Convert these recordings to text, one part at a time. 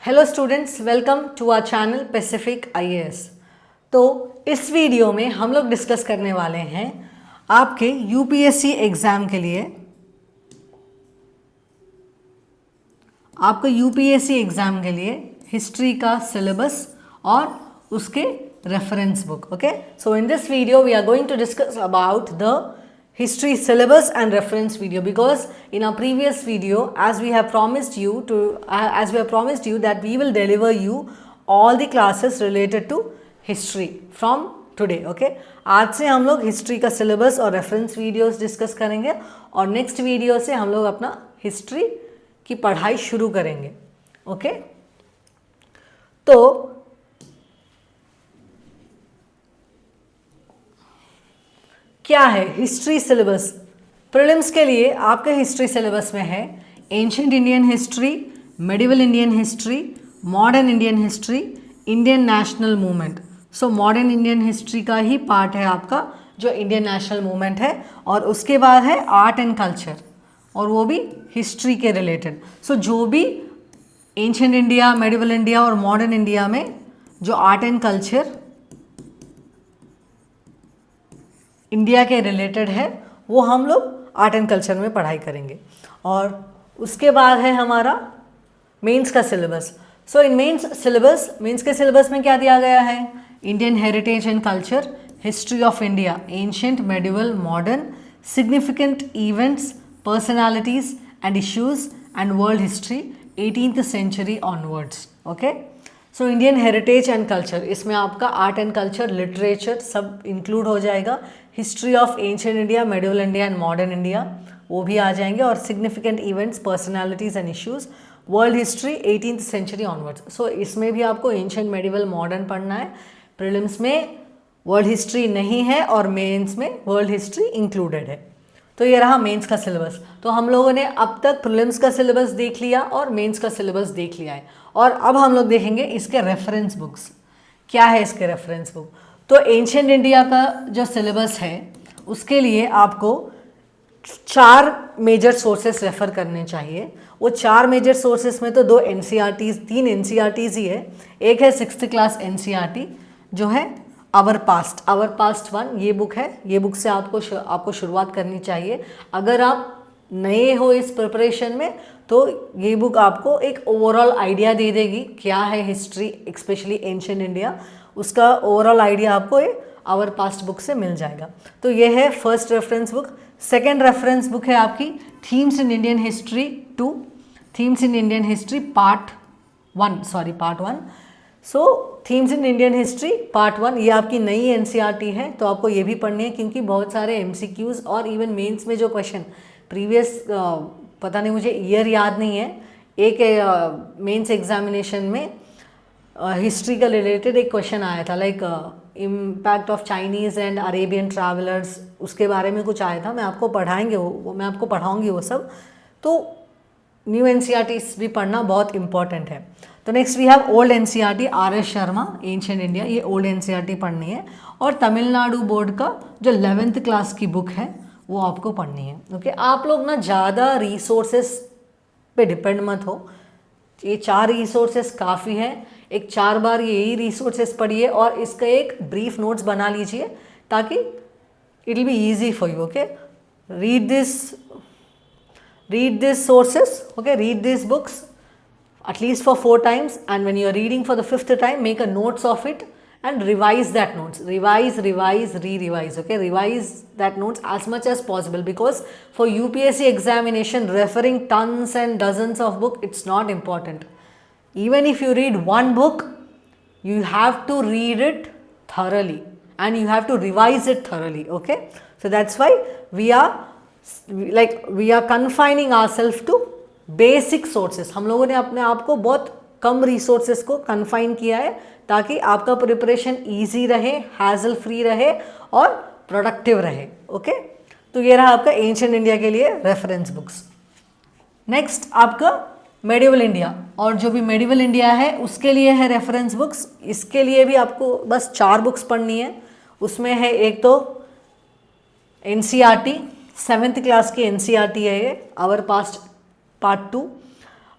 Hello students, welcome to our channel Pacific IAS. तो इस video में हम लोग डिस्कस करने वाले हैं आपके यूपीएससी एग्ज़ाम के लिए, हिस्ट्री का सिलेबस और उसके reference book. Okay, so in this video we are going to discuss about the history syllabus and reference video, because in our previous video as we have promised you that we will deliver you all the classes related to history from today. okay, आज से हम लोग history का syllabus और reference videos discuss करेंगे और next video से हम लोग अपना हिस्ट्री की पढ़ाई शुरू करेंगे। ओके, तो क्या है हिस्ट्री सिलेबस? प्रीलिम्स के लिए आपके हिस्ट्री सिलेबस में है ancient Indian history, medieval Indian history, modern Indian history, Indian national movement. So modern Indian history का ही पार्ट है आपका जो इंडियन नेशनल मूवमेंट है, और उसके बाद है आर्ट एंड कल्चर, और वो भी हिस्ट्री के रिलेटेड। सो जो भी एंशिएंट इंडिया, मेडिवल इंडिया और मॉडर्न इंडिया में जो आर्ट एंड कल्चर इंडिया के रिलेटेड है वो हम लोग आर्ट एंड कल्चर में पढ़ाई करेंगे। और उसके बाद है हमारा मेंस का सिलेबस। सो इन मेंस के सिलेबस में क्या दिया गया है? Indian heritage and culture, history of India, ancient, medieval, modern, significant events, personalities and issues and world history 18th century onwards. Okay, so Indian heritage and culture, इसमें आपका art and culture, literature सब include हो जाएगा। History of ancient India, medieval India and modern India वो भी आ जाएंगे, और significant events, personalities and issues, world history 18th century onwards. So इसमें भी आपको एंशिएंट, मेडिवल, मॉडर्न पढ़ना है। प्रीलिम्स में वर्ल्ड हिस्ट्री नहीं है और मेंस में वर्ल्ड हिस्ट्री इंक्लूडेड है। तो ये रहा मेंस का सिलेबस। तो हम लोगों ने अब तक प्रीलिम्स का सिलेबस देख लिया और मेंस का सिलेबस देख लिया है, और अब हम लोग देखेंगे इसके रेफरेंस बुक्स। क्या है इसके रेफरेंस बुक? तो एंशिएंट इंडिया का जो सिलेबस है उसके लिए आपको 4 मेजर सोर्सेस रेफ़र करने चाहिए। वो 4 मेजर सोर्सेस में तो 2 एनसीईआरटीज़, 3 एनसीईआरटीज़ ही है। एक है 6th क्लास एनसीईआरटी जो है आवर पास्ट 1, ये बुक है। ये बुक से आपको शुरुआत करनी चाहिए। अगर आप नए हो इस प्रिपरेशन में तो ये बुक आपको एक ओवरऑल आइडिया दे देगी क्या है हिस्ट्री, स्पेशली एंशिएंट इंडिया। उसका ओवरऑल आइडिया आपको ये आवर पास्ट बुक से मिल जाएगा। तो ये है first reference book. Second reference book है आपकी themes in Indian history 2, themes in Indian history part 1। So themes in Indian history part 1 ये आपकी नई एनसीईआरटी है, तो आपको ये भी पढ़नी है, क्योंकि बहुत सारे एमसीक्यूज़ और इवन मेंस में जो क्वेश्चन प्रीवियस पता नहीं, मुझे ईयर याद नहीं है, एक मेंस एग्जामिनेशन में हिस्ट्री का रिलेटेड एक क्वेश्चन आया था, like impact of Chinese and Arabian travellers, उसके बारे में कुछ आया था। मैं आपको पढ़ाऊँगी वो सब। तो न्यू एनसीईआरटीज़ भी पढ़ना बहुत इंपॉर्टेंट है। तो next we have old NCERT, RS Sharma, ancient India, ये ओल्ड एनसीईआरटी पढ़नी है। और तमिलनाडु बोर्ड का जो 11th क्लास की बुक है वो आपको पढ़नी है। ओके, आप लोग ना ज़्यादा रिसोर्सेस पे डिपेंड मत हो, ये 4 रिसोर्सेस काफ़ी है। एक 4 बार यही रिसोर्सेस पढ़िए और इसका एक ब्रीफ नोट्स बना लीजिए ताकि it will be easy for you. Okay, read this sources, okay, read these books at least for 4 times, and when you are reading for the 5th time, make a notes of it and revise that notes. Revise, re-revise. Okay, revise that notes as much as possible, because for UPSC examination, referring tons and dozens of book, it's not important. Even if you read one book, you have to read it thoroughly and you have to revise it thoroughly. Okay, so that's why we are confining ourselves to basic sources. हम लोगों ने अपने आप को बहुत कम resources को confine किया है ताकि आपका प्रिपरेशन इजी रहे, हैजल फ्री रहे और प्रोडक्टिव रहे। ओके, तो ये रहा आपका एंशिएंट इंडिया के लिए रेफरेंस बुक्स। नेक्स्ट आपका मेडिवल इंडिया, और जो भी मेडिवल इंडिया है उसके लिए है रेफरेंस बुक्स। इसके लिए भी आपको बस 4 बुक्स पढ़नी है। उसमें है एक तो एनसीईआरटी, 7th क्लास की एनसीईआरटी है ये, आवर पास्ट पार्ट 2,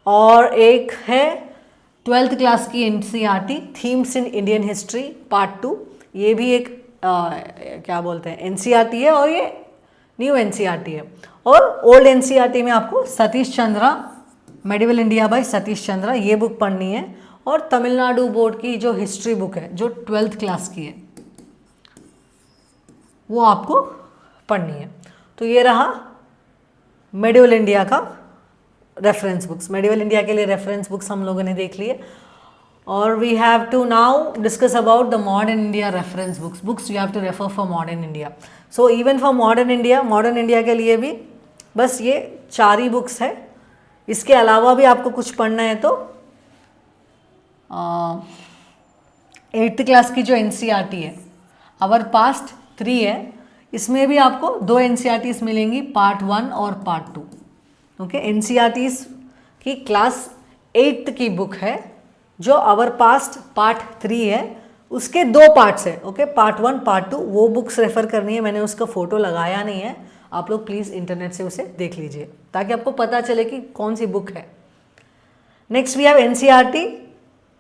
और एक है ट्वेल्थ क्लास की NCERT themes in Indian history part 2, ये भी एक क्या बोलते हैं एनसीईआरटी है और ये न्यू एनसीईआरटी है। और ओल्ड एनसीईआरटी में आपको Satish Chandra medieval India by Satish Chandra ये बुक पढ़नी है। और तमिलनाडु बोर्ड की जो हिस्ट्री बुक है जो ट्वेल्थ क्लास की है वो आपको पढ़नी है। तो ये रहा मेडिवल इंडिया का रेफरेंस बुक्स। मेडिवल इंडिया के लिए रेफरेंस बुक्स हम लोगों ने देख लिए। और we have to now discuss about the modern India reference books you have to refer for modern India. So even for modern India के लिए भी बस ये 4 ही बुक्स है। इसके अलावा भी आपको कुछ पढ़ना है तो 8th क्लास की जो एनसीईआरटी है आवर पास्ट 3 है, इसमें भी आपको 2 एनसीईआरटीज मिलेंगी, पार्ट 1 और पार्ट 2। ओके, एनसीईआरटीज की क्लास 8th की बुक है जो आवर पास्ट पार्ट 3 है, उसके 2 पार्ट्स है। ओके, पार्ट 1 पार्ट 2 वो बुक्स रेफर करनी है। मैंने उसका फोटो लगाया नहीं है, आप लोग प्लीज़ इंटरनेट से उसे देख लीजिए ताकि आपको पता चले कि कौन सी बुक है। Next we have NCERT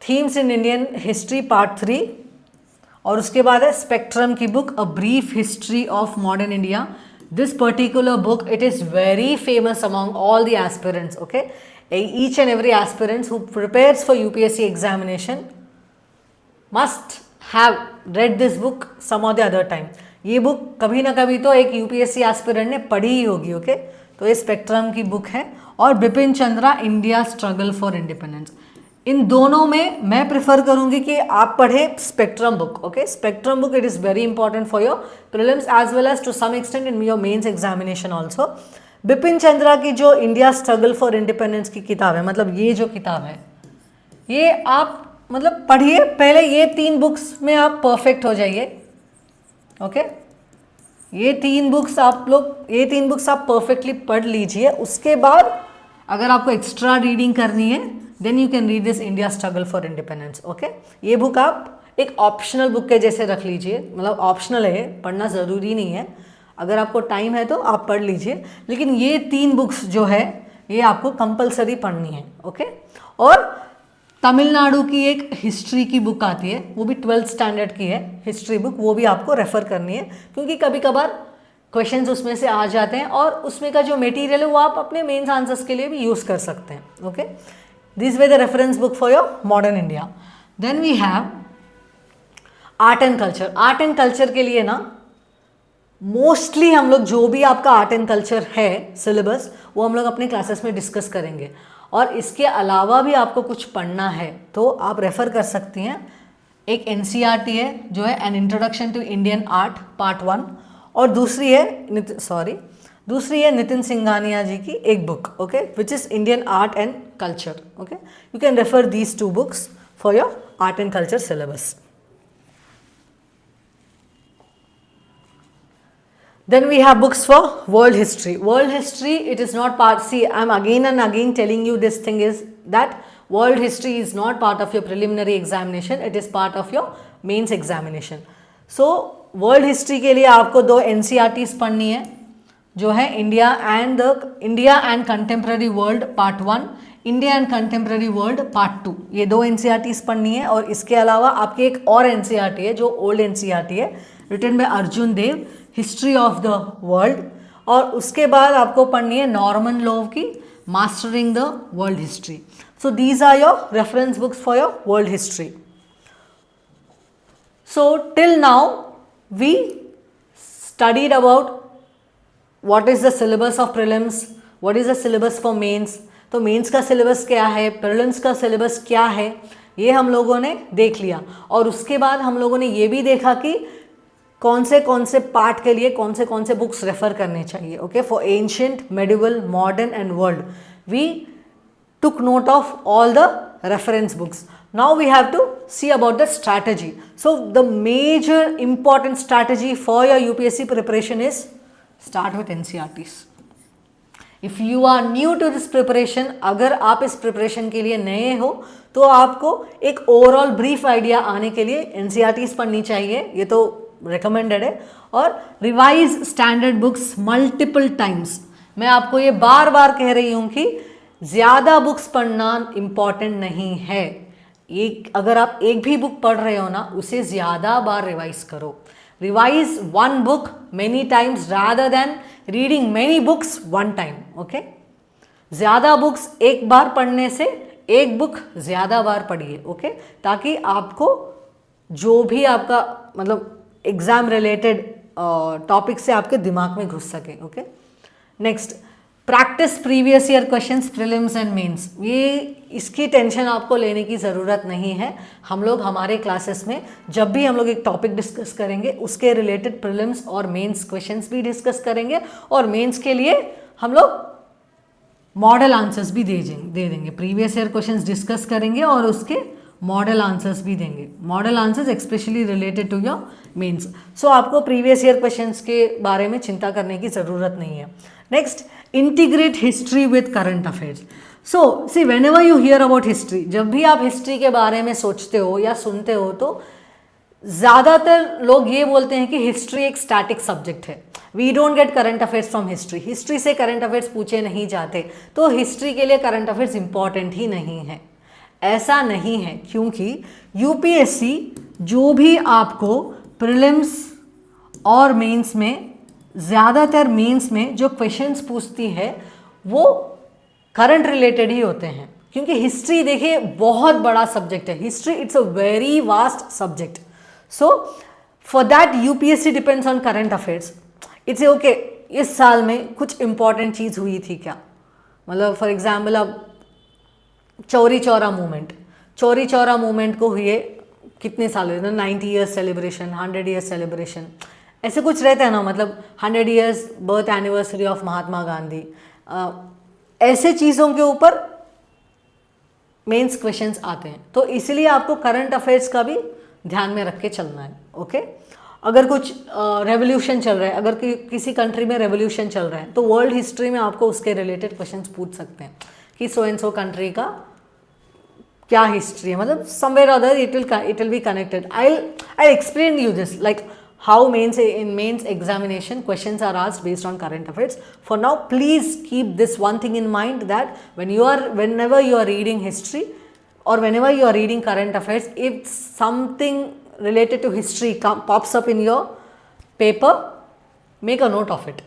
themes in Indian history part 3 और उसके बाद है स्पेक्ट्रम की book a brief history of modern India. This particular book it is very famous among all the aspirants. Okay, each and every aspirant who prepares for UPSC examination must have read this book some or the other time। ये book कभी ना कभी तो एक UPSC aspirant ने पढ़ी ही होगी। Okay, तो ये स्पेक्ट्रम की बुक है। और Bipin Chandra India struggle for independence, इन दोनों में मैं प्रेफर करूंगी कि आप पढ़े spectrum book. Okay, spectrum book it is very important for your prelims as well as to some extent in your mains examination also. Bipin Chandra की जो इंडिया स्ट्रगल फॉर इंडिपेंडेंस की किताब है, मतलब ये जो किताब है ये आप मतलब पढ़िए पहले, ये 3 बुक्स में आप परफेक्ट हो जाइए। ओके, ये 3 बुक्स आप परफेक्टली पढ़ लीजिए। उसके बाद अगर आपको एक्स्ट्रा रीडिंग करनी है then you can read this India struggle for independence. Okay, ये बुक आप एक ऑप्शनल बुक के जैसे रख लीजिए, मतलब ऑप्शनल है, पढ़ना ज़रूरी नहीं है। अगर आपको टाइम है तो आप पढ़ लीजिए, लेकिन ये 3 बुक्स जो है ये आपको कंपलसरी पढ़नी है। ओके, और तमिलनाडु की एक हिस्ट्री की बुक आती है, वो भी 12th स्टैंडर्ड की है हिस्ट्री बुक, वो भी आपको रेफर करनी है क्योंकि कभी कभार क्वेश्चंस उसमें से आ जाते हैं और उसमें का जो मटेरियल है वो आप अपने मेंस आंसर्स के लिए भी यूज़ कर सकते हैं। Okay, this way the reference book for your modern India. Then we have art and culture. Art and culture के लिए ना मोस्टली हम लोग जो भी आपका आर्ट एंड कल्चर है सिलेबस वो हम लोग अपने क्लासेस में डिस्कस करेंगे। और इसके अलावा भी आपको कुछ पढ़ना है तो आप रेफ़र कर सकती हैं। एक एनसीईआरटी है जो है an introduction to Indian art part 1 और दूसरी है नितिन सिंघानिया जी की एक book. Okay, which is Indian art and culture. Okay, you can refer these 2 books for your art and culture syllabus. Then we have books for world history. World history, it is not part, see I'm again and again telling you this thing is that world history is not part of your preliminary examination, it is part of your mains examination. So world history के लिए आपको 2 NCERTs पढ़नी है जो है India and contemporary world part 1, India and contemporary world part 2, ये 2 NCERTs पढ़नी है। और इसके अलावा आपकी एक और NCERT है जो ओल्ड NCERT है written by Arjun Dev, history of the world. और उसके बाद आपको पढ़नी है नॉर्मन लॉव की mastering the world history. So these are your reference books for your world history. So till now we studied about what is the syllabus of prelims, what is the syllabus for mains. तो mains का syllabus क्या है, prelims का syllabus क्या है, ये हम लोगों ने देख लिया। और उसके बाद हम लोगों ने ये भी देखा कि कौन से पार्ट के लिए कौन से बुक्स रेफर करने चाहिए। Okay, for ancient, medieval, modern and world we took note of all the reference books. Now we have to see about the strategy. So the major important strategy for your UPSC preparation is start with NCERTs. If you are new to this preparation, अगर आप इस preparation के लिए नए हो तो आपको एक ओवरऑल ब्रीफ आइडिया आने के लिए NCERTs पढ़नी चाहिए, ये तो रिकमेंडेड है। और revise standard books multiple times. मैं आपको ये बार बार कह रही हूँ कि ज़्यादा बुक्स पढ़ना इम्पॉर्टेंट नहीं है, एक अगर आप एक भी बुक पढ़ रहे हो ना, उसे ज़्यादा बार रिवाइज करो. Revise one book many times rather than reading many books one time. Okay, ज़्यादा बुक्स एक बार पढ़ने से एक बुक ज़्यादा बार पढ़िए. ओके, ताकि आपको जो भी आपका मतलब एग्ज़ाम रिलेटेड टॉपिक से आपके दिमाग में घुस सके. Okay, next, practice previous year questions prelims and mains. ये इसकी टेंशन आपको लेने की ज़रूरत नहीं है. हम लोग हमारे क्लासेस में जब भी हम लोग एक टॉपिक डिस्कस करेंगे उसके रिलेटेड प्रीलिम्स और मेंस क्वेश्चंस भी डिस्कस करेंगे, और मेंस के लिए हम लोग मॉडल आंसर्स भी दे देंगे. प्रीवियस ईयर क्वेश्चंस डिस्कस करेंगे और उसके मॉडल आंसर्स भी देंगे. Model answers especially related to your mains. So आपको प्रीवियस ईयर क्वेश्चंस के बारे में चिंता करने की ज़रूरत नहीं है. Next, integrate history with current affairs. So C whenever you here about history, जब भी आप हिस्ट्री के बारे में सोचते हो या सुनते हो तो ज़्यादातर लोग ये बोलते हैं कि हिस्ट्री एक स्टैटिक सब्जेक्ट है. We don't get current affairs from history. History से करंट अफेयर्स पूछे नहीं जाते, तो हिस्ट्री के लिए करंट अफेयर्स इंपॉर्टेंट ही नहीं है. ऐसा नहीं है, क्योंकि यूपीएससी जो भी आपको प्रीलिम्स और मेंस में, ज़्यादातर मेंस में जो क्वेश्चंस पूछती है वो करंट रिलेटेड ही होते हैं. क्योंकि हिस्ट्री देखिए बहुत बड़ा सब्जेक्ट है. History it's a very vast subject. So for that UPSC depends on current affairs. It's okay, इस साल में कुछ इंपॉर्टेंट चीज़ हुई थी क्या, मतलब फॉर एग्जाम्पल अब चौरी चौरा मूवमेंट को हुए कितने साल हुए, 90 ईयर्स सेलिब्रेशन, 100 ईयर्स सेलिब्रेशन, ऐसे कुछ रहता है ना. मतलब 100 years birth anniversary of Mahatma Gandhi. ऐसे चीज़ों के ऊपर मेंस क्वेश्चंस आते हैं. तो इसलिए आपको करंट अफेयर्स का भी ध्यान में रख के चलना है. ओके, अगर कुछ रेवोल्यूशन चल रहा है, अगर किसी कंट्री में रेवोल्यूशन चल रहा है, तो वर्ल्ड हिस्ट्री में आपको उसके रिलेटेड क्वेश्चंस पूछ सकते हैं कि सो एंड सो कंट्री का क्या हिस्ट्री है. मतलब somewhere other it will be connected. I explain you this like how in mains examination questions are asked based on current affairs. For now, please keep this one thing in mind, that whenever you are reading history or whenever you are reading current affairs, if something related to history pops up in your paper, make a note of it.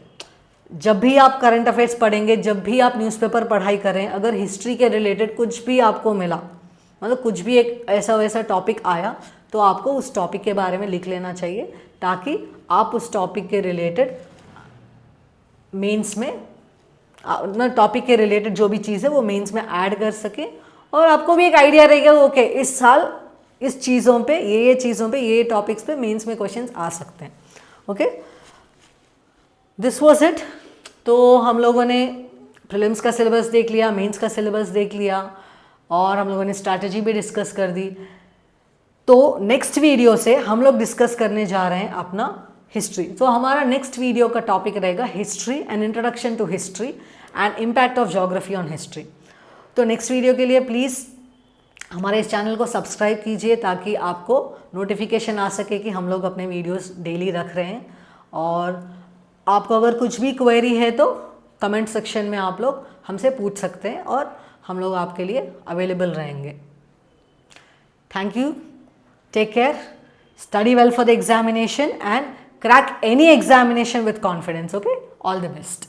जब भी आप current affairs पढ़ेंगे, जब भी आप newspaper पढ़ाई करें, अगर हिस्ट्री के रिलेटेड कुछ भी आपको मिला, मतलब कुछ भी एक ऐसा वैसा टॉपिक आया, तो आपको उस टॉपिक के बारे में लिख लेना चाहिए, ताकि आप उस टॉपिक के रिलेटेड मेंस में टॉपिक के रिलेटेड जो भी चीज़ है वो मेंस में ऐड कर सके, और आपको भी एक आइडिया रहेगा ओके इस साल इस चीज़ों पे ये चीज़ों पे ये टॉपिक्स पे मेंस में क्वेश्चंस आ सकते हैं. Okay, this was it. तो हम लोगों ने प्रीलिम्स का सिलेबस देख लिया, मेंस का सिलेबस देख लिया, और हम लोगों ने स्ट्रैटेजी भी डिस्कस कर दी. तो नेक्स्ट वीडियो से हम लोग डिस्कस करने जा रहे हैं अपना हिस्ट्री. तो हमारा नेक्स्ट वीडियो का टॉपिक रहेगा history and introduction to history and impact of geography on history. तो नेक्स्ट वीडियो के लिए प्लीज़ हमारे इस चैनल को सब्सक्राइब कीजिए, ताकि आपको नोटिफिकेशन आ सके कि हम लोग अपने वीडियोस डेली रख रहे हैं. और आपको अगर कुछ भी क्वेरी है तो कमेंट सेक्शन में आप लोग हमसे पूछ सकते हैं, और हम लोग आपके लिए अवेलेबल रहेंगे. Thank you. Take care, study well for the examination and crack any examination with confidence. Okay, all the best.